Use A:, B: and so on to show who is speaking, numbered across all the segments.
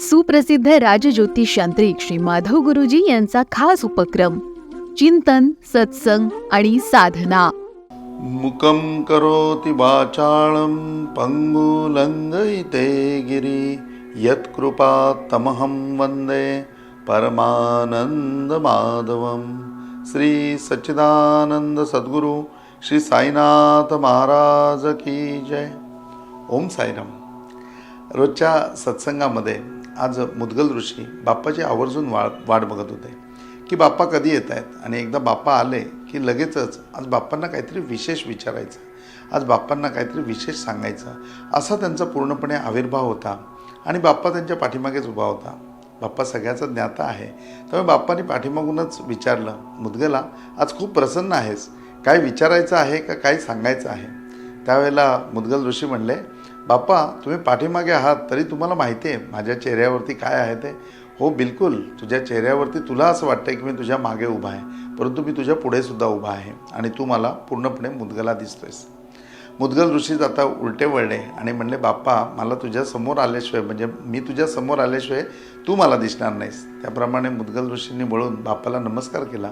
A: सुप्रसिद्ध राजज्योतिषांत्रिक श्री माधव गुरुजी यांचा खास उपक्रम चिंतन, सत्संग आणि साधना.
B: मुकं करोति वाचालं पंगुलंघयिते गिरी यत्कृपात्तमहं वंदे परमानंद माधवम. श्री सच्चिदानंद सद्गुरु श्री साईनाथ महाराज की जय. ओम साईराम. रोजच्या सत्संगामध्ये आज मुद्गल ऋषी बाप्पाची आवर्जून वाट बघत होते की बाप्पा कधी येत आहेत. आणि एकदा बाप्पा आले की लगेचच आज बाप्पांना काहीतरी विशेष विचारायचं, आज बाप्पांना काहीतरी विशेष सांगायचं, असा त्यांचा पूर्णपणे आविर्भाव होता. आणि बाप्पा त्यांच्या पाठीमागेच उभा होता. बाप्पा सगळ्याचा ज्ञाता आहे. त्यामुळे बाप्पांनी पाठीमागूनच विचारलं, मुद्गला आज खूप प्रसन्न आहेस, काय विचारायचं आहे का काय सांगायचं आहे. त्यावेळेला मुद्गल ऋषी म्हणले, बाप्पा तुम्ही पाठीमागे आहात तरी तुम्हाला माहिती आहे माझ्या चेहऱ्यावरती काय आहे ते. हो बिलकुल, तुझ्या चेहऱ्यावरती तुला असं वाटतं की मी तुझ्या मागे उभा आहे, परंतु मी तुझ्या पुढे सुद्धा उभा आहे आणि तू मला पूर्णपणे मुद्गला दिसतोयस. मुद्गल ऋषीच आता उलटे वळले आणि म्हणले, बाप्पा मला तुझ्या समोर आल्याशिवाय, म्हणजे मी तुझ्या समोर आल्याशिवाय तू मला दिसणार नाहीस. त्याप्रमाणे मुद्गल ऋषींनी वळून बाप्पाला नमस्कार केला,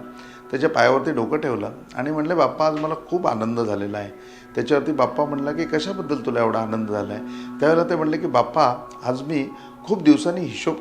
B: त्याच्या पायावरती डोकं ठेवलं आणि म्हणले, बाप्पा आज मला खूप आनंद झालेला आहे. त्याच्यावरती बाप्पा म्हणला की कशाबद्दल तुला एवढा आनंद झाला आहे. त्यावेळेला ते म्हणले की बाप्पा आज मी खूप दिवसांनी हिशोब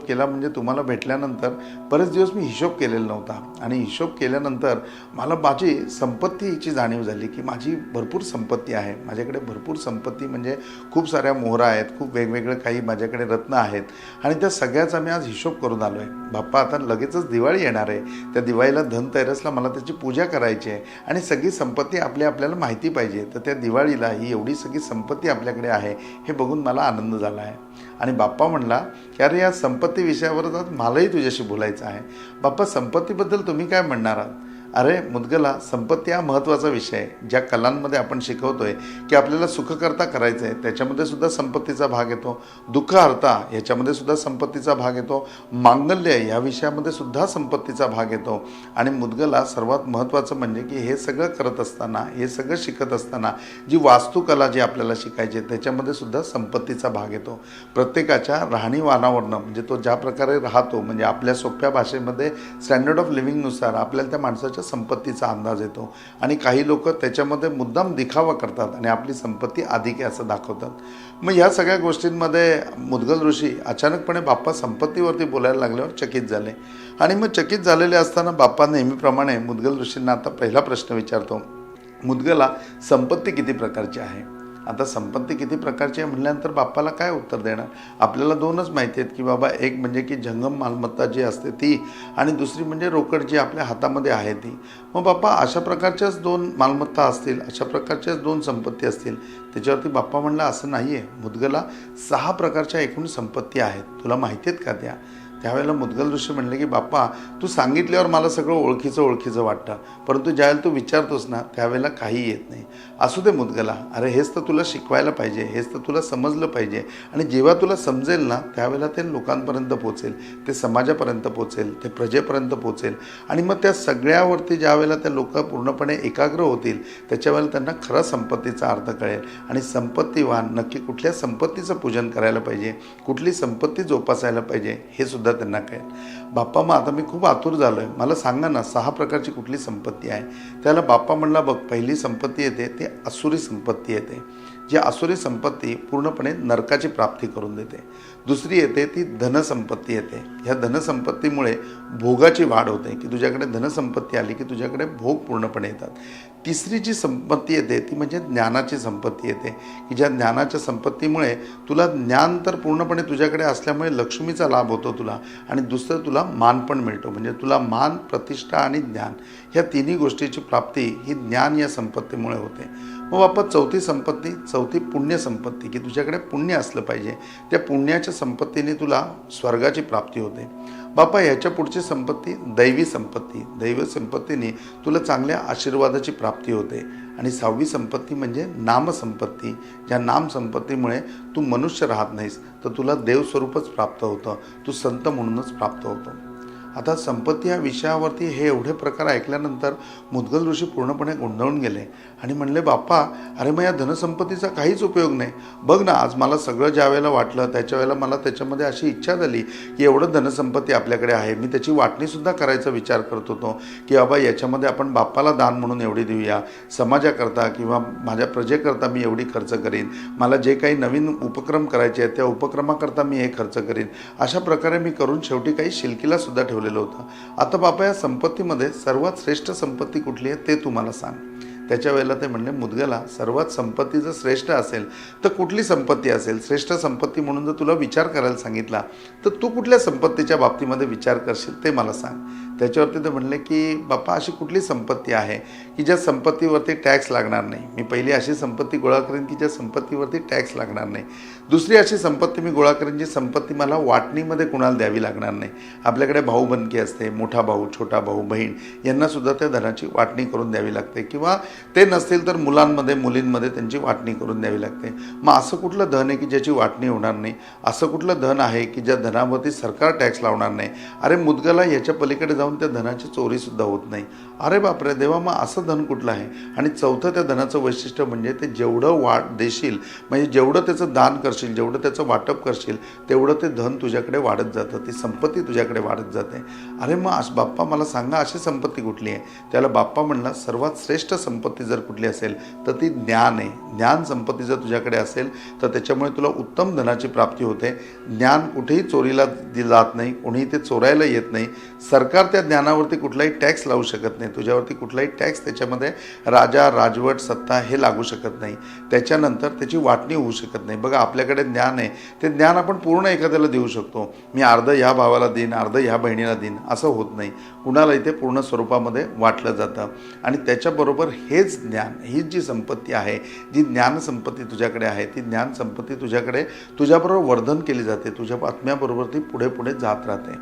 B: केला म्हणजे तुम्हाला भेटल्यानंतर बरेच दिवस मी हिशोब केलेला नव्हता. आणि हिशोब केल्यानंतर मला माझी संपत्तीची जाणीव झाली की माझी भरपूर संपत्ती आहे. माझ्याकडे भरपूर संपत्ती म्हणजे खूप साऱ्या मोहरा आहेत, खूप वेगवेगळे काही माझ्याकडे रत्न आहेत आणि त्या सगळ्याचा मी आज हिशोब करून आलो आहे. बाप्पा आता लगेचच दिवाळी येणार आहे, त्या दिवाळीला धनतेरसला मला त्याची पूजा करायची आहे आणि सगळी संपत्ती आपल्याला माहिती पाहिजे. तर त्या दिवाळीला ही एवढी सगळी संपत्ती आपल्याकडे आहे हे बघून मला आनंद झाला आहे. आणि बाप्पा म्हणला की अरे या संपत्ती विषयावरच आज मलाही तुझ्याशी बोलायचं आहे. बाप्पा संपत्तीबद्दल तुम्ही काय म्हणणार आहात. अरे मुद्गला, संपत्ती हा महत्त्वाचा विषय आहे. ज्या कलांमध्ये आपण शिकवतोय की आपल्याला सुखकर्ता करायचं आहे त्याच्यामध्ये सुद्धा संपत्तीचा भाग येतो, दुःखहर्ता ह्याच्यामध्ये सुद्धा संपत्तीचा भाग येतो, मांगल्य ह्या विषयामध्ये सुद्धा संपत्तीचा भाग येतो. आणि मुद्गला सर्वात महत्त्वाचं म्हणजे की हे सगळं करत असताना, हे सगळं शिकत असताना जी वास्तुकला जी आपल्याला शिकायची आहे त्याच्यामध्ये सुद्धा संपत्तीचा भाग येतो. प्रत्येकाच्या राहणीमानावरनं, म्हणजे तो ज्या प्रकारे राहतो, म्हणजे आपल्या सोप्या भाषेमध्ये स्टँडर्ड ऑफ लिव्हिंगनुसार आपल्याला त्या माणसाच्या संपत्तीचा अंदाज येतो. आणि काही लोक त्याच्यामध्ये मुद्दाम दिखावा करतात आणि आपली संपत्ती अधिक आहे असं दाखवतात. मग ह्या सगळ्या गोष्टींमध्ये मुद्गल ऋषी अचानकपणे बाप्पा संपत्तीवरती बोलायला लागल्यावर चकित झाले. आणि मग चकित झालेले असताना बाप्पा नेहमीप्रमाणे मुद्गल ऋषींना आता पहिला प्रश्न विचारतो, मुद्गला संपत्ती किती प्रकारची आहे. आता संपत्ती किती प्रकारची आहे म्हटल्यानंतर बाप्पाला काय उत्तर देणार. आपल्याला दोनच माहिती आहेत की बाबा, एक म्हणजे की जंगम मालमत्ता जी असते ती, आणि दुसरी म्हणजे रोकड जी आपल्या हातामध्ये आहे ती. मग बाप्पा अशा प्रकारच्याच दोन मालमत्ता असतील, अशा प्रकारच्याच दोन संपत्ती असतील. त्याच्यावरती बाप्पा म्हणला असं नाही आहे मुद्गला, 6 प्रकारच्या एकूण संपत्ती आहेत, तुला माहिती आहेत का त्या. त्यावेळेला मुद्गल ऋषी म्हणले की बाप्पा तू सांगितल्यावर मला सगळं ओळखीचं वाटतं, परंतु ज्यावेळेला तू विचारतोस ना त्यावेळेला काही येत नाही. असू दे मुद्गला, अरे हेच तर तुला शिकवायला पाहिजे, हेच तर तुला समजलं पाहिजे. आणि जेव्हा तुला समजेल ना त्यावेळेला ते लोकांपर्यंत पोचेल, ते समाजापर्यंत पोचेल, ते प्रजेपर्यंत पोचेल. आणि मग त्या सगळ्यावरती ज्यावेळेला त्या लोक पूर्णपणे एकाग्र होतील त्याच्यावेळेला त्यांना खरा संपत्तीचा अर्थ कळेल. आणि संपत्तीवान नक्की कुठल्या संपत्तीचं पूजन करायला पाहिजे, कुठली संपत्ती जोपासायला पाहिजे हे सुद्धा त्यांना कळेल. बाप्पा मग आता मी खूप आतुर झालो आहे, मला सांगा ना 6 प्रकारची कुठली संपत्ती आहे. त्याला बाप्पा म्हणला, बघ पहिली संपत्ती येते ती आसुरी संपत्ती येते. जी आसुरी संपत्ती पूर्णपणे नरकाची प्राप्ती करून देते. दुसरी येते ती धनसंपत्ती येते. ह्या धनसंपत्तीमुळे भोगाची वाढ होते की तुझ्याकडे धनसंपत्ती आली की तुझ्याकडे भोग पूर्णपणे येतात. तिसरी जी संपत्ती येते ती म्हणजे ज्ञानाची संपत्ती येते की ज्या ज्ञानाच्या संपत्तीमुळे तुला ज्ञान तर पूर्णपणे तुझ्याकडे असल्यामुळे लक्ष्मीचा लाभ होतो तुला. आणि दुसरं तुला मान पण मिळतो, म्हणजे तुला मान, प्रतिष्ठा आणि ज्ञान ह्या तिन्ही गोष्टीची प्राप्ती ही ज्ञान या संपत्तीमुळे होते. मग बाप्पा चौथी पुण्य संपत्ती की तुझ्याकडे पुण्य असलं पाहिजे, त्या पुण्याच्या संपत्तीने तुला स्वर्गाची प्राप्ती होते. बाप्पा याच्या पुढची संपत्ती दैवी संपत्तीने तुला चांगल्या आशीर्वादाची प्राप्ती होते. आणि 6वी संपत्ती म्हणजे नामसंपत्ती, ज्या नामसंपत्तीमुळे तू मनुष्य राहत नाहीस तर तुला देवस्वरूपच प्राप्त होतं, तू संत म्हणूनच प्राप्त होतं. आता संपत्ती या विषयावरती हे एवढे प्रकार ऐकल्यानंतर मुद्गल ऋषी पूर्णपणे गोंधळून गेले आणि म्हणले, बाप्पा अरे मग या धनसंपत्तीचा काहीच उपयोग नाही. बघ ना, आज मला सगळं ज्या वेळेला वाटलं त्याच्या वेळेला मला त्याच्यामध्ये अशी इच्छा झाली की एवढं धनसंपत्ती आपल्याकडे आहे, मी त्याची वाटणीसुद्धा करायचा विचार करत होतो की बाबा याच्यामध्ये आपण बाप्पाला दान म्हणून एवढी देऊया, समाजाकरता किंवा माझ्या प्रजेकरता मी एवढी खर्च करीन, मला जे काही नवीन उपक्रम करायचे आहेत त्या उपक्रमाकरता मी हे खर्च करीन. अशा प्रकारे मी करून शेवटी काही शिलकीला सुद्धा ठेवलेलं होतं. आता बापा या संपत्तीमध्ये सर्वात श्रेष्ठ संपत्ती कुठली आहे ते तू मला सांग. त्याच्या वेळेला ते म्हणले, मुद्गला सर्वात संपत्ती जर श्रेष्ठ असेल तर कुठली संपत्ती असेल? श्रेष्ठ संपत्ती म्हणून जर तुला विचार करायला सांगितला तर तू कुठल्या संपत्तीच्या बाबतीमध्ये विचार करशील ते मला सांग. त्याच्यावरती ते म्हणले की बाप्पा अशी कुठली संपत्ती आहे की ज्या संपत्तीवरती टॅक्स लागणार नाही. मी पहिली अशी संपत्ती गोळा करेन की ज्या संपत्तीवरती टॅक्स लागणार नाही. दुसरी अशी संपत्ती मी गोळा करेन जी संपत्ती मला वाटणीमध्ये कुणाला द्यावी लागणार नाही. आपल्याकडे भाऊबंदकी असते, मोठा भाऊ, छोटा भाऊ, बहीण यांनासुद्धा त्या धनाची वाटणी करून द्यावी लागते किंवा ते नसतील तर मुलांमध्ये मुलींमध्ये त्यांची वाटणी करून द्यावी लागते. मग असं कुठलं धन आहे की ज्याची वाटणी होणार नाही? असं कुठलं धन आहे की ज्या धनावरती सरकार टॅक्स लावणार नाही? अरे मुद्गला याच्या पलीकडे जाऊन त्या धनाची चोरीसुद्धा होत नाही. अरे बापरे देवा, मग असं धन कुठलं आहे? आणि चौथं त्या धनाचं वैशिष्ट्य म्हणजे ते जेवढं देशील, म्हणजे जेवढं त्याचं दान करशील, जेवढं त्याचं वाटप करशील तेवढं ते धन तुझ्याकडे वाढत जातं, ती संपत्ती तुझ्याकडे वाढत जाते. अरे मग बाप्पा मला सांगा अशी संपत्ती कुठली आहे? त्याला बाप्पा म्हणला, सर्वात श्रेष्ठ संपत्ती जर कुठली असेल तर ती ज्ञान आहे. ज्ञान संपत्ती जर तुझ्याकडे असेल तर त्याच्यामुळे तुला उत्तम धनाची प्राप्ती होते. ज्ञान कुठेही चोरीला जात नाही, कोणीही ते चोरायला येत नाही. सरकार त्या ज्ञानावरती कुठलाही टॅक्स लावू शकत नाही, तुझ्यावरती कुठलाही टॅक्स त्याच्यामध्ये राजा, राजवट, सत्ता हे लागू शकत नाही. त्याच्यानंतर त्याची वाटणी होऊ शकत नाही. बघा आपल्याकडे ज्ञान आहे, ते ज्ञान आपण पूर्ण एखाद्याला देऊ शकतो. मी अर्ध ह्या भावाला देईन, अर्ध ह्या बहिणीला देईन असं होत नाही. कुणाला इथे पूर्ण स्वरूपामध्ये वाटलं जातं. आणि त्याच्याबरोबर हेच ज्ञान, हीच जी संपत्ती आहे, जी ज्ञानसंपत्ती तुझ्याकडे आहे, ती ज्ञानसंपत्ती तुझ्याकडे तुझ्याबरोबर वर्धन केली जाते, तुझ्या आत्म्याबरोबर ती पुढे पुढे जात राहते.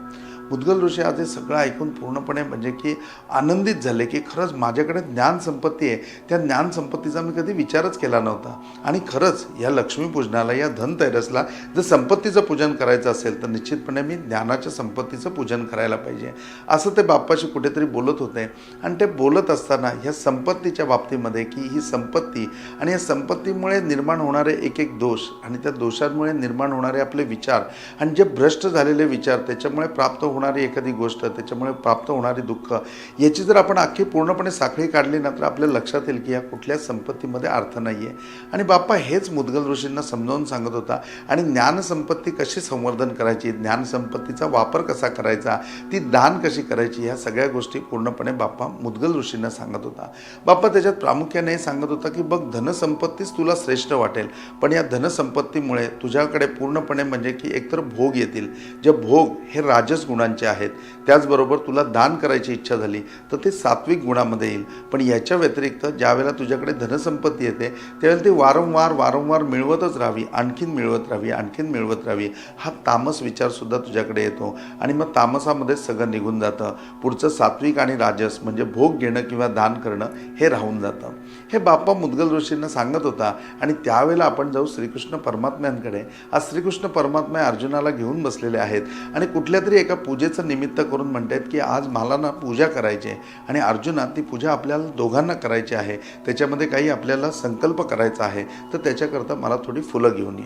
B: मुद्गल ऋषी आज हे सगळं ऐकून पूर्णपणे म्हणजे की आनंदित झाले की खरंच माझ्याकडे ज्ञानसंपत्ती आहे. त्या ज्ञानसंपत्तीचा मी कधी विचारच केला नव्हता. आणि खरंच या लक्ष्मीपूजनाला, या धनतेरसला जर संपत्तीचं पूजन करायचं असेल तर निश्चितपणे मी ज्ञानाच्या संपत्तीचं पूजन करायला पाहिजे, असं ते बाप्पाशी कुठेतरी बोलत होते. आणि ते बोलत असताना ह्या संपत्तीच्या बाबतीमध्ये की ही संपत्ती आणि या संपत्तीमुळे निर्माण होणारे एक एक दोष आणि त्या दोषांमुळे निर्माण होणारे आपले विचार आणि जे भ्रष्ट झालेले विचार, त्याच्यामुळे प्राप्त होणारी एखादी गोष्ट, त्याच्यामुळे प्राप्त होणारी दुःख, याची जर आपण अख्खी पूर्णपणे साखळी काढली ना तर आपल्या लक्षात येईल की या कुठल्या संपत्तीमध्ये अर्थ नाही आहे. आणि बाप्पा हेच मुद्गल ऋषींना समजावून सांगत होता. आणि ज्ञानसंपत्ती कशी संवर्धन करायची, ज्ञानसंपत्तीचा वापर कसा करायचा, ती दान कशी करायची, ह्या सगळ्या गोष्टी पूर्णपणे बाप्पा मुद्गल ऋषींना सांगत होता. बाप्पा त्याच्यात प्रामुख्याने हे सांगत होता की बघ धनसंपत्तीच तुला श्रेष्ठ वाटेल, पण या धनसंपत्तीमुळे तुझ्याकडे पूर्णपणे म्हणजे की एकतर भोग येतील, जे भोग हे राजस गुणांचे आहेत. त्याचबरोबर तुला दान करायची इच्छा झाली तर ते सात्विक गुणामध्ये येईल. पण याच्या व्यतिरिक्त ज्यावेळेला तुझ्याकडे धनसंपत्ती येते त्यावेळेला ती वारंवार मिळवतच राहावी, आणखीन मिळवत राहावी, आणखीन मिळवत राहावी, हा तामस विचारसुद्धा तुझ्याकडे येतो. आणि मग तामसामध्ये सगळं निघून जातं. पुढचं सात्विक आणि राजस म्हणजे भोग घेणं किंवा दान करणं हे राहून जातं. हे बाप्पा मुद्गल ऋषींना सांगत होता. आणि त्यावेळेला आपण जाऊ श्रीकृष्ण परमात्म्यांकडे. आज श्रीकृष्ण परमात्मा अर्जुनाला घेऊन बसलेले आहेत आणि कुठल्या तरी एका पूजेचं निमित्त करून म्हणतात की आज मला ना पूजा करायची आहे. आणि अर्जुना ती पूजा आपल्याला दोघांना करायची आहे, त्याच्यामध्ये काही आपल्याला संकल्प करायचा आहे, तर त्याच्याकरता मला थोडी फुलं घेऊन ये.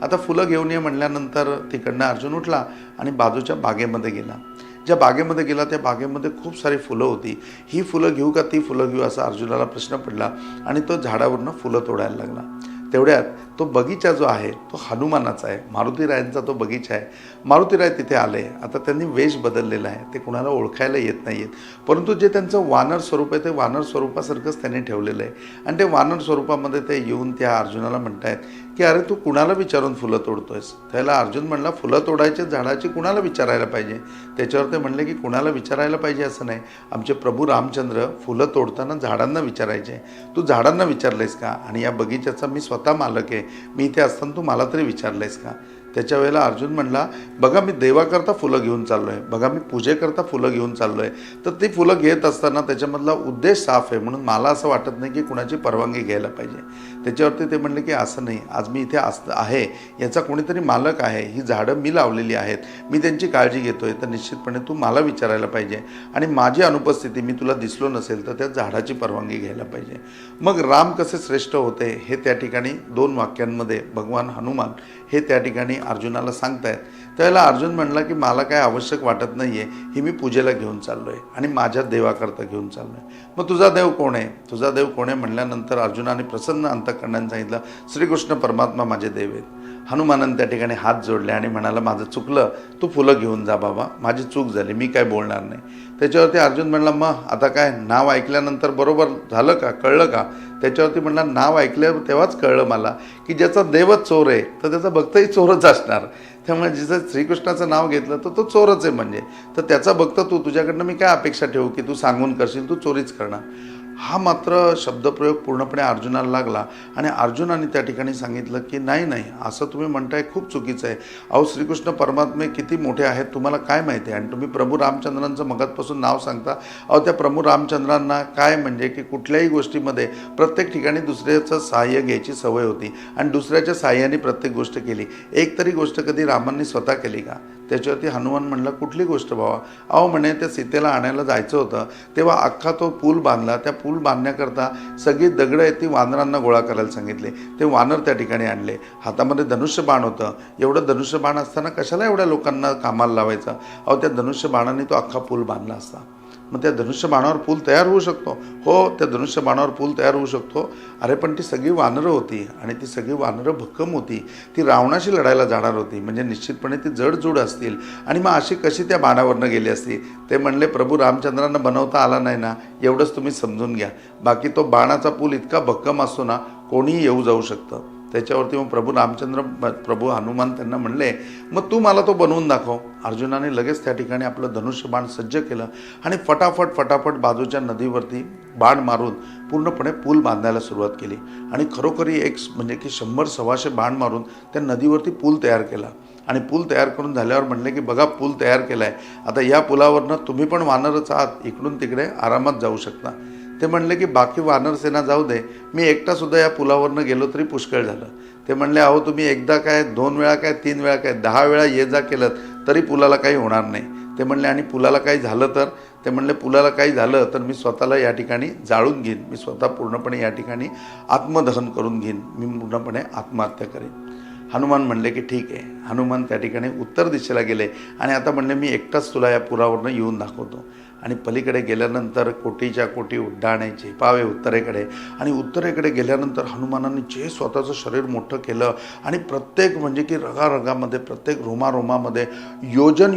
B: आता फुलं घेऊन ये म्हणल्यानंतर तिकडनं अर्जुन उठला आणि बाजूच्या बागेमध्ये गेला. ज्या बागेमध्ये गेला त्या बागेमध्ये खूप सारी फुलं होती. ही फुलं घेऊ का ती फुलं घेऊ असा अर्जुनाला प्रश्न पडला आणि तो झाडावरनं फुलं तोडायला लागला. तेवढ्यात तो बगीचा जो आहे तो हनुमानाचा आहे, मारुतीरायांचा तो बगीचा आहे. मारुतीराय तिथे आले. आता त्यांनी वेश बदललेला आहे, ते कुणाला ओळखायला येत नाही आहेत, परंतु जे त्यांचं वानर स्वरूप आहे ते वानर स्वरूपासारखंच त्यांनी ठेवलेलं आहे. आणि ते वानर स्वरूपामध्ये ते येऊन त्या अर्जुनाला म्हणतायत की अरे तू कुणाला विचारून फुलं तोडतोयस? त्याला अर्जुन म्हणला फुलं तोडायचे झाडाची कुणाला विचारायला पाहिजे? त्याच्यावर ते म्हणले की कुणाला विचारायला पाहिजे असं नाही, आमचे प्रभू रामचंद्र फुलं तोडताना झाडांना विचारायचे. तू झाडांना विचारलेस का? आणि या बगीच्याचा मी स्वतः मालक आहे, मी इथे असताना तू मला तरी विचारलेस का? त्याच्या वेळेला अर्जुन म्हणला, बघा मी देवाकरता फुलं घेऊन चाललो आहे, बघा मी पूजेकरता फुलं घेऊन चाललो आहे. तर ती फुलं घेत असताना त्याच्यामधला उद्देश साफ आहे, म्हणून मला असं वाटत नाही की कुणाची परवानगी घ्यायला पाहिजे. त्याच्यावरती ते म्हणले की असं नाही, आज मी इथे आहे याचा कोणीतरी मालक आहे, ही झाडं मी लावलेली आहेत, मी त्यांची काळजी घेतोय, तर निश्चितपणे तू मला विचारायला पाहिजे आणि माझी अनुपस्थिती मी तुला दिसलो नसेल तर त्या झाडाची परवानगी घ्यायला पाहिजे. मग राम कसे श्रेष्ठ होते हे त्या ठिकाणी 2 वाक्यांमध्ये भगवान हनुमान हे त्या ठिकाणी अर्जुनाला सांगतायत. त्यावेळेला अर्जुन म्हणला की मला काय आवश्यक वाटत नाही आहे, ही मी पूजेला घेऊन चाललो आहे आणि माझ्या देवाकरता घेऊन चाललो आहे. मग तुझा देव कोण आहे, तुझा देव कोण आहे म्हणल्यानंतर अर्जुनाने प्रसन्न अंतःकरणाने सांगितलं, श्रीकृष्ण परमात्मा माझे देव आहेत. हनुमानाने त्या ठिकाणी हात जोडले आणि म्हणाला, माझं चुकलं, तू फुलं घेऊन जा बाबा, माझी चूक झाली, मी काय बोलणार नाही. त्याच्यावरती अर्जुन म्हणला, मग आता काय, नाव ऐकल्यानंतर बरोबर झालं का, कळलं का? त्याच्यावरती म्हणला, नाव ऐकल्यावर तेव्हाच कळलं मला की ज्याचा देवच चोर आहे तर त्याचा भक्तही चोरच असणार. त्यामुळे जिचं श्रीकृष्णाचं नाव घेतलं तर तो चोरच आहे म्हणजे, तर त्याचा भक्त तुझ्याकडनं मी काय अपेक्षा ठेवू की तू सांगून करशील, तू चोरीच करणार. हा मात्र शब्दप्रयोग पूर्णपणे अर्जुनाला लागला आणि अर्जुनाने त्या ठिकाणी सांगितलं की नाही, असं तुम्ही म्हणताय खूप चुकीचं आहे. अहो श्रीकृष्ण परमात्मे किती मोठे आहेत तुम्हाला काय माहिती आहे, आणि तुम्ही प्रभू रामचंद्रांचं मगातपासून नाव सांगता. अहो त्या प्रभू रामचंद्रांना काय म्हणजे की कुठल्याही गोष्टीमध्ये प्रत्येक ठिकाणी दुसऱ्याचं सहाय्य घ्यायची सवय होती आणि दुसऱ्याच्या सहाय्याने प्रत्येक गोष्ट केली. एक तरी गोष्ट कधी रामांनी स्वतः केली का? त्याच्यावरती हनुमान म्हणला, कुठली गोष्ट भावा? अहो म्हणे त्या सीतेला आणायला जायचं होतं तेव्हा अख्खा तो पूल बांधला, त्या पूल बांधण्याकरता सगळी दगडं आहेत ती वानरांना गोळा करायला सांगितले, ते वानर त्या ठिकाणी आणले, हातामध्ये धनुष्यबाण होतं. एवढं धनुष्यबाण असताना कशाला एवढ्या लोकांना कामाला लावायचं? अहो त्या धनुष्यबाणाने तो अख्खा पूल बांधला असता. मग त्या धनुष्यबाणावर पूल तयार होऊ शकतो? हो, त्या धनुष्यबाणावर पूल तयार होऊ शकतो. अरे पण ती सगळी वानरं होती आणि ती सगळी वानरं भक्कम होती, ती रावणाशी लढायला जाणार होती, म्हणजे निश्चितपणे ती जडजूड असतील, आणि मग अशी कशी त्या बाणावरनं गेली असती? ते म्हणले, प्रभू रामचंद्रांना बनवता आला नाही ना, एवढंच तुम्ही समजून घ्या, बाकी तो बाणाचा पूल इतका भक्कम असतो ना, कोणीही येऊ जाऊ शकतं. त्याच्यावरती मग प्रभू हनुमान त्यांना म्हणले, मग तू मला तो बनवून दाखव. अर्जुनाने लगेच त्या ठिकाणी आपलं धनुष्यबाण सज्ज केलं आणि फटाफट बाजूच्या नदीवरती बाण मारून पूर्णपणे पूल बांधायला सुरुवात केली. आणि खरोखरी म्हणजे की 100-125 बाण मारून त्या नदीवरती पूल तयार केला. आणि पूल तयार करून झाल्यावर म्हणले की बघा पूल तयार केला आहे, आता या पुलावरनं तुम्ही पण वानरच आहात, इकडून तिकडे आरामात जाऊ शकता. ते म्हणले की बाकी वानरसेना जाऊ दे, मी एकटासुद्धा या पुलावरनं गेलो तरी पुष्कळ झालं. ते म्हणले, अहो तुम्ही एकदा काय, 2 वेळा काय, 3 वेळा काय, 10 वेळा ये जा केलं तरी पुलाला काही होणार नाही. ते म्हणले, आणि पुलाला काही झालं तर? ते म्हणले, पुलाला काही झालं तर मी स्वतःला या ठिकाणी जाळून घेईन, मी स्वतः पूर्णपणे या ठिकाणी आत्मदहन करून घेईन, मी पूर्णपणे आत्महत्या करेन. हनुमान म्हणले की ठीक आहे. हनुमान त्या ठिकाणी उत्तर दिशेला गेले आणि आता म्हणले, मी एकटाच तुला या पुलावरनं येऊन दाखवतो. आणि पलीकडे गेल्यानंतर कोटीच्या कोटी उड्डाणे झेपावे उत्तरेकडे, आणि उत्तरेकडे गेल्यानंतर हनुमानांनी जे स्वतःचं शरीर मोठं केलं आणि प्रत्येक म्हणजे की रगारगामध्ये, प्रत्येक रोमारोमामध्ये योजन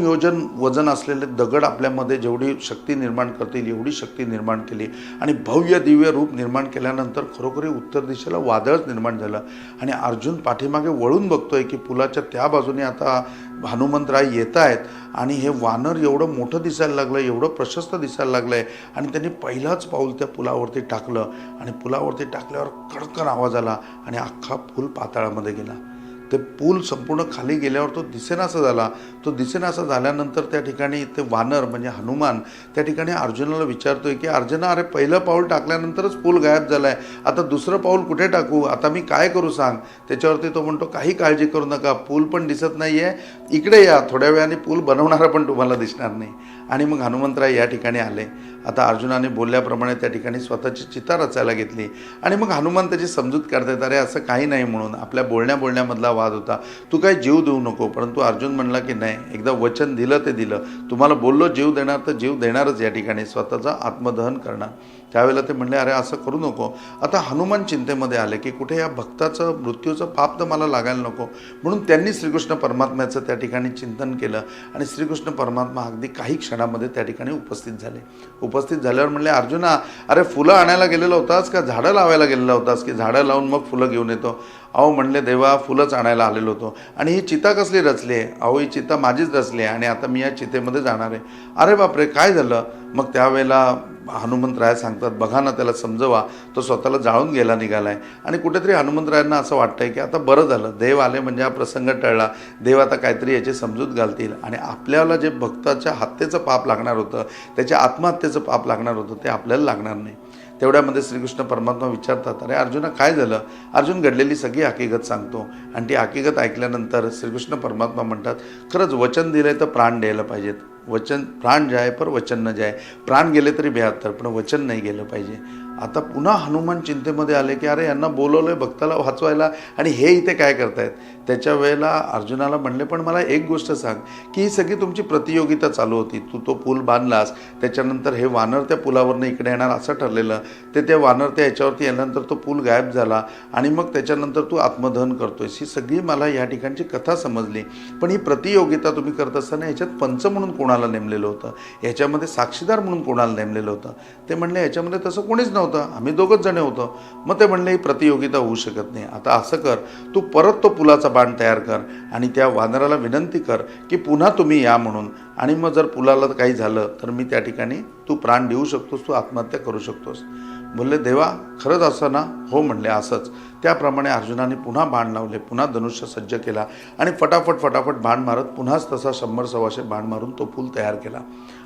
B: वजन असलेले दगड आपल्यामध्ये जेवढी शक्ती निर्माण करतील एवढी शक्ती निर्माण केली आणि भव्य दिव्य रूप निर्माण केल्यानंतर खरोखरी उत्तर दिशेला वादळच निर्माण झालं. आणि अर्जुन पाठीमागे वळून बघतोय की पुलाच्या त्या बाजूने आता हनुमंतराय येत आहेत आणि हे वानर एवढं मोठं दिसायला लागलं, एवढं प्रशस्त दिसायला लागलं आहे. आणि त्यांनी पहिलाच पाऊल त्या पुलावरती टाकलं आणि पुलावरती टाकल्यावर कडकन आवाज आला आणि अख्खा पूल पाताळामध्ये गेला. ते पूल संपूर्ण खाली गेल्यावर तो दिसेनासा झाला. तो दिसेनासा झाल्यानंतर त्या ठिकाणी ते वानर म्हणजे हनुमान त्या ठिकाणी अर्जुनाला विचारतोय की अर्जुना, अरे पहिलं पाऊल टाकल्यानंतरच पूल गायब झाला आहे, आता दुसरं पाऊल कुठे टाकू, आता मी काय करू सांग? त्याच्यावरती तो म्हणतो, काही काळजी करू नका, पूल पण दिसत नाही आहे, इकडे या, थोड्या वेळाने पूल बनवणारा पण तुम्हाला दिसणार नाही. आणि मग हनुमंतराय या ठिकाणी आले. आता अर्जुनाने बोलल्याप्रमाणे त्या ठिकाणी स्वतःची चिता रचायला घेतली आणि मग हनुमान त्याची समजूत काढतात, अरे असं काही नाही म्हणून, आपल्या बोलण्यामधला वाद होता, तू काही जीव देऊ नको. परंतु अर्जुन म्हणला की नाही, एकदा वचन दिलं ते दिलं, तुम्हाला बोललो जीव देणार तर जीव देणारच, या ठिकाणी स्वतःचं आत्मदहन करणार. त्यावेळेला ते म्हणले, अरे असं करू नको. आता हनुमान चिंतेमध्ये आले की कुठे या भक्ताचं मृत्यूचं पाप तर मला लागायला नको, म्हणून त्यांनी श्रीकृष्ण परमात्म्याचं त्या ठिकाणी चिंतन केलं आणि श्रीकृष्ण परमात्मा अगदी काही क्षणामध्ये त्या ठिकाणी उपस्थित झाले. उपस्थित झाल्यावर म्हणले, अर्जुना, अरे फुलं आणायला गेलेला होतास का झाडं लावायला गेलेला होतास की झाडं लावून मग फुलं घेऊन येतो? अहो म्हणले देवा फुलंच आणायला आलेलो होतो आणि ही चिता कसली रचली आहे? अहो ही चिता माझीच रचली आहे आणि आता मी या चितेमध्ये जाणार आहे. अरे बापरे काय झालं? मग त्यावेळेला हनुमंतराय सांगतात बघा ना त्याला समजवा, तो स्वतःला जाळून गेला निघालाय. आणि कुठेतरी हनुमंतरायांना असं वाटतंय की आता बरं झालं, देव आले म्हणजे हा प्रसंग टळला, देव आता काहीतरी याची समजूत घालतील आणि आपल्याला जे भक्ताच्या हत्येचं पाप लागणार होतं, त्याच्या आत्महत्येचं पाप लागणार होतं, ते आपल्याला लागणार नाही. तेवढ्यामध्ये श्रीकृष्ण परमात्मा विचारतात अरे अर्जुना काय झालं? अर्जुन घडलेली सगळी हकीकत सांगतो आणि ती हकीकत ऐकल्यानंतर श्रीकृष्ण परमात्मा म्हणतात खरंच वचन दिलंय तर प्राण द्यायला पाहिजेत. वचन प्राण जाय पर वचन न जाय. प्राण गेले तरी 72 पण वचन नाही गेलं पाहिजे. आता पुन्हा हनुमान चिंतेमध्ये आले की अरे यांना बोलवलंय भक्ताला वाचवायला आणि हे इथे काय करतायत. त्याच्या वेळेला अर्जुनाला म्हणले पण मला एक गोष्ट सांग की ही सगळी तुमची प्रतियोगिता चालू होती, तू तो पूल बांधलास, त्याच्यानंतर हे वानर त्या पुलावरनं इकडे येणार असं ठरलेलं, ते वानर त्या याच्यावरती येण्यानंतर तो पूल गायब झाला आणि मग त्याच्यानंतर तू आत्मदहन करतोयस, ही सगळी मला या ठिकाणची कथा समजली. पण ही प्रतियोगिता तुम्ही करत असताना याच्यात पंच म्हणून कोणाला नेमलेलं होतं, याच्यामध्ये साक्षीदार म्हणून कोणाला नेमलेलं होतं? ते म्हणले याच्यामध्ये तसं कोणीच नव्हतं, आम्ही दोघंच जण होतो. मग ते म्हणले ही प्रतियोगिता होऊ शकत नाही. आता असं कर, तू परत तो पुलाचा बाण तयार कर आणि त्या वानराला विनंती कर की पुन्हा तुम्ही या म्हणून, आणि मग जर पुलाला काही झालं तर मी त्या ठिकाणी तू प्राण देऊ शकतोस, तू आत्महत्या करू शकतोस. बोलले देवा खरंच असं ना? हो म्हणले असंच. त्याप्रमाणे अर्जुनाने पुन्हा बाण लावले, पुन्हा धनुष्य सज्ज केला आणि फटाफट बाण मारत पुन्हाच तसा 100-125 बाण मारून तो पूल तयार केला.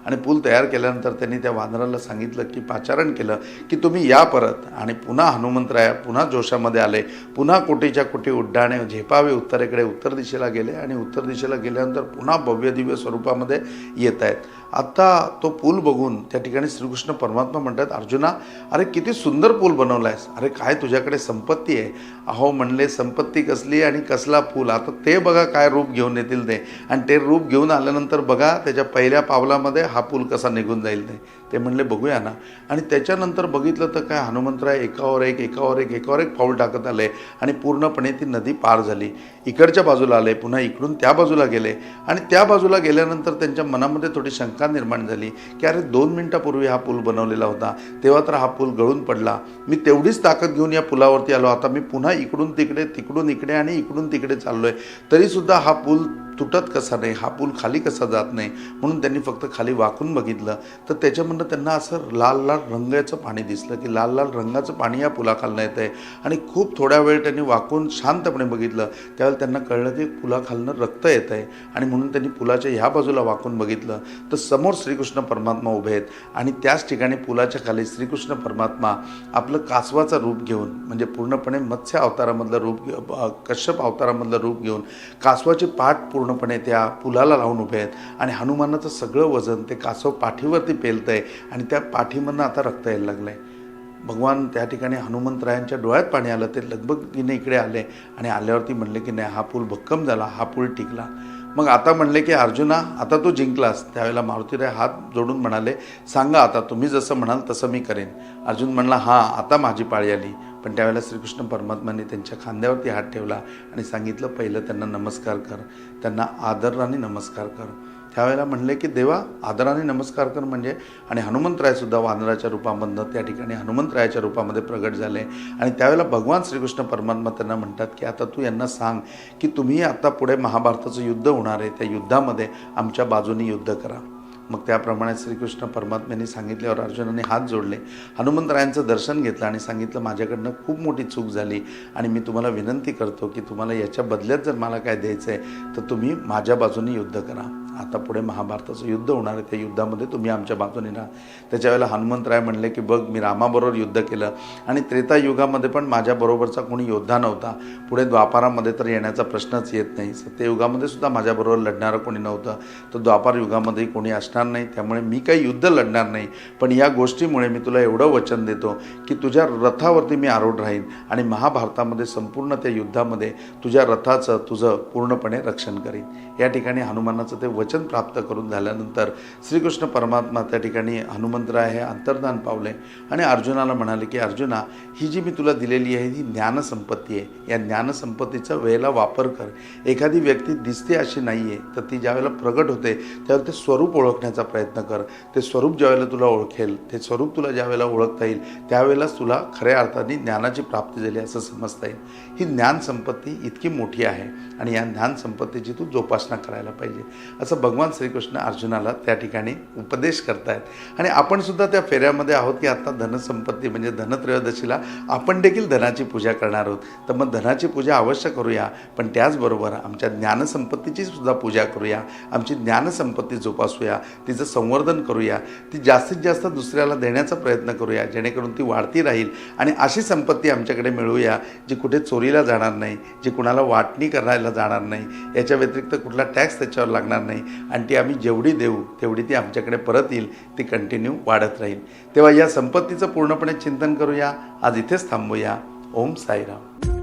B: आणि पूल तयार केल्यानंतर त्यांनी त्या वानराला सांगितलं की पाचारण केलं की तुम्ही या परत. आणि पुन्हा हनुमंतराया पुन्हा जोशामध्ये आले, पुन्हा कोटीच्या कोटी उड्डाणे झेपावे उत्तरेकडे उत्तर दिशेला गेले आणि उत्तर दिशेला गेल्यानंतर पुन्हा भव्य दिव्य स्वरूपामध्ये येत आहेत. आता तो पूल बघून त्या ठिकाणी श्रीकृष्ण परमात्मा म्हणतात अर्जुना अरे किती सुंदर पूल बनवलायस, अरे काय तुझ्याकडे संपत्ती आहे. अहो म्हणले संपत्ती कसली आणि कसला पूल, आता ते बघा काय रूप घेऊन येतील ते, आणि ते रूप घेऊन आल्यानंतर बघा त्याच्या पहिल्या पावलामध्ये हा पूल कसा निघून जाईल ते म्हणले बघूया ना. आणि त्याच्यानंतर बघितलं तर काय हनुमंतराय एकावर एक पाऊल टाकत आले आणि पूर्णपणे ती नदी पार झाली. इकडच्या बाजूला आले, पुन्हा इकडून त्या बाजूला गेले आणि त्या बाजूला गेल्यानंतर त्यांच्या मनामध्ये थोडी शंका निर्माण झाली की अरे 2 मिनिटापूर्वी हा पूल बनवलेला होता, तेव्हा तर हा पूल गळून पडला, मी तेवढीच ताकद घेऊन या पुलावरती आलो, आता मी पुन्हा इकडून तिकडे तिकडून इकडे आणि इकडून तिकडे चाललोय, तरीसुद्धा हा पूल तुटत कसा नाही, हा पूल खाली कसा जात नाही. म्हणून त्यांनी फक्त खाली वाकून बघितलं तर त्याच्यामधनं त्यांना असं लाल लाल रंगाचं पाणी दिसलं की लाल लाल रंगाचं पाणी या पुलाखालनं येतं आहे. आणि खूप थोड्या वेळ त्यांनी वाकून शांतपणे बघितलं, त्यावेळेला त्यांना कळलं की पुलाखालनं रक्त येत आहे. आणि म्हणून त्यांनी पुलाच्या ह्या बाजूला वाकून बघितलं तर समोर श्रीकृष्ण परमात्मा उभे आहेत आणि त्याच ठिकाणी पुलाच्या खाली श्रीकृष्ण परमात्मा आपलं कासवाचं रूप घेऊन, म्हणजे पूर्णपणे मत्स्य अवतारामधलं रूप, कश्यप अवतारामधलं रूप घेऊन कासवाची पाठ पूर्णपणे त्या पुलाला लावून उभे आहेत. आणि हनुमानाचं सगळं वजन ते कासव पाठीवरती पेलतं आहे आणि त्या पाठीमधनं आता रक्त यायला लागलं आहे. भगवान त्या ठिकाणी हनुमंतरायांच्या डोळ्यात पाणी आलं, ते लगबगीने इकडे आले आणि आल्यावरती म्हणले की नाही हा पूल भक्कम झाला, हा पूल टिकला. मग आता म्हणले की अर्जुना आता तू जिंकलास. त्यावेळेला मारुतीराय हात जोडून म्हणाले सांगा आता तुम्ही जसं म्हणाल तसं मी करेन. अर्जुन म्हणला हां आता माझी पाळी आली. पण त्यावेळेला श्रीकृष्ण परमात्माने त्यांच्या खांद्यावरती हात ठेवला आणि सांगितलं पहिलं त्यांना नमस्कार कर, त्यांना आदराने नमस्कार कर. त्यावेळेला म्हणले की देवा आदराने नमस्कार कर म्हणजे, आणि हनुमंतरायसुद्धा वानराच्या रूपामधनं त्या ठिकाणी हनुमंतरायाच्या रूपामध्ये प्रगट झाले. आणि त्यावेळेला भगवान श्रीकृष्ण परमात्मा त्यांना म्हणतात की आता तू यांना सांग की तुम्ही आता पुढे महाभारताचं युद्ध होणार आहे, त्या युद्धामध्ये आमच्या बाजूनी युद्ध करा. मग त्याप्रमाणे श्रीकृष्ण परमात्म्यांनी सांगितल्यावर अर्जुनाने हात जोडले, हनुमंतरायांचं दर्शन घेतलं आणि सांगितलं माझ्याकडनं खूप मोठी चूक झाली आणि मी तुम्हाला विनंती करतो की तुम्हाला याच्या बदल्यात जर मला काय द्यायचं आहे तर तुम्ही माझ्या बाजूने युद्ध करा. आता पुढे महाभारताचं युद्ध होणार आहे, त्या युद्धामध्ये तुम्ही आमच्या बाजूने राहा. त्याच्या वेळेला हनुमंतराय म्हणले की बघ मी रामाबरोबर युद्ध केलं आणि त्रेतायुगामध्ये पण माझ्याबरोबरचा कोणी योद्धा नव्हता, पुढे द्वापारामध्ये तर येण्याचा प्रश्नच येत नाही, सत्ययुगामध्ये सुद्धा माझ्याबरोबर लढणारं कोणी नव्हतं, तर द्वापार युगामध्ये कोणी असणार नाही, त्यामुळे मी काही युद्ध लढणार नाही. पण या गोष्टीमुळे मी तुला एवढं वचन देतो की तुझ्या रथावरती मी आरूढ राहीन आणि महाभारतामध्ये संपूर्ण त्या युद्धामध्ये तुझ्या रथाचं तुझं पूर्णपणे रक्षण करीन. या ठिकाणी हनुमानाचं ते वचन प्राप्त करून झाल्यानंतर श्रीकृष्ण परमात्मा त्या ठिकाणी हनुमंतराय हे अंतर्धान पावले आणि अर्जुनाला म्हणाले की अर्जुना, ही जी मी तुला दिलेली आहे ही ज्ञानसंपत्ती आहे. या ज्ञानसंपत्तीचा वेळेला वापर कर. एखादी व्यक्ती दिसते अशी नाही आहे, तर ती ज्यावेळेला प्रगट होते त्यावेळेला ते स्वरूप ओळखण्याचा प्रयत्न कर. ते स्वरूप ज्यावेळेला तुला ओळखेल, ते स्वरूप तुला ज्यावेळेला ओळखता येईल त्यावेळेलाच तुला खऱ्या अर्थाने ज्ञानाची प्राप्ती झाली असं समजता येईल. ही ज्ञानसंपत्ती इतकी मोठी आहे आणि या ज्ञानसंपत्तीची तू जोपासना करायला पाहिजे असं भगवान श्रीकृष्ण अर्जुनाला त्या ठिकाणी उपदेश करतायत. आणि आपण सुद्धा त्या फेऱ्यामध्ये आहोत की आता धनसंपत्ती म्हणजे धनत्रयोदशीला आपण देखील धनाची पूजा करणार आहोत. तर मग धनाची पूजा अवश्य करूया, पण त्याचबरोबर आमच्या ज्ञानसंपत्तीची सुद्धा पूजा करूया. आमची ज्ञानसंपत्ती जोपासूया, तिचं संवर्धन करूया, ती जास्तीत जास्त दुसऱ्याला देण्याचा प्रयत्न करूया जेणेकरून ती वाढती राहील. आणि अशी संपत्ती आमच्याकडे मिळवूया जी कुठे चोरीला जाणार नाही, जी कुणाला वाटणी करायला जाणार नाही, याच्या व्यतिरिक्त कुठला टॅक्स त्याच्यावर लागणार नाही आणि ती आम्ही जेवढी देऊ तेवढी ती आमच्याकडे परत येईल, ती कंटिन्यू वाढत राहील. तेव्हा या संपत्तीचं पूर्णपणे चिंतन करूया. आज इथेच थांबूया. ओम साईराम.